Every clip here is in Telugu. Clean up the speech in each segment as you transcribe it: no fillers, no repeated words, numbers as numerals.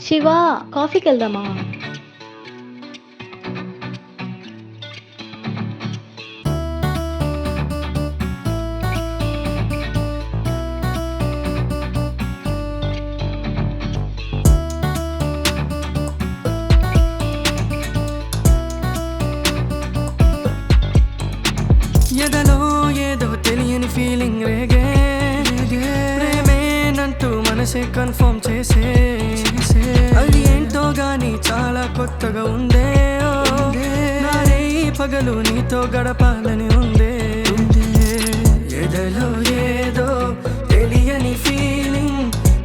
శివ, కాఫీకెళ్దామా? ఎదలో ఏదో తెలియని ఫీలింగ్ రేగే ప్రేమేనంటూ మనసే కన్ఫర్మ్ చేసే అది ఏంటో గాని చాలా కొత్తగా ఉందే నారే పగలు నీతో గడపాలని ఉందే ఎదలో ఏదో తెలియని ఫీలింగ్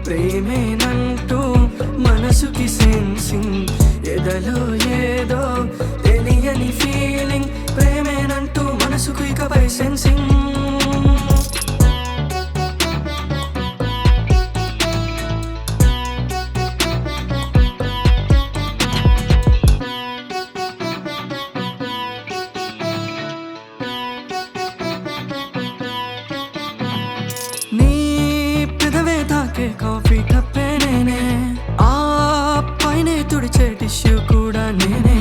ప్రేమేనంటూ మనసుకి సెన్సింగ్ ఎదలో ఏదో తెలియని ఫీలింగ్ ప్రేమేనంటూ మనసుకు ఇకపై సెన్సింగ్ నీ పెదవే తాకే కాఫీ కప్పే నేనే ఆ పైనే తుడిచే టిష్యూ కూడా నేనే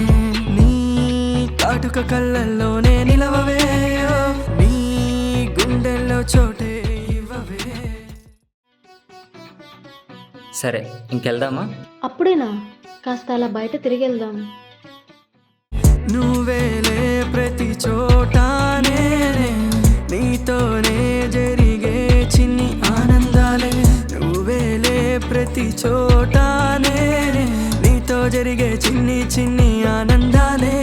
నీ కాటుక కళ్ళల్లోనే నిలవవే నీ గుండెల్లో చోటే ఇవ్వవే. సరే ఇంకెళ్దామా? అప్పుడేనా? కాస్త అలా బయట తిరిగెళ్దాం. నువ్వేలే ప్రతి చోటానే నీతోనే జరిగే చిన్ని ఆనందాలే నువ్వేలే ప్రతి చోటానే నీతో జరిగే చిన్ని చిన్ని ఆనందాలే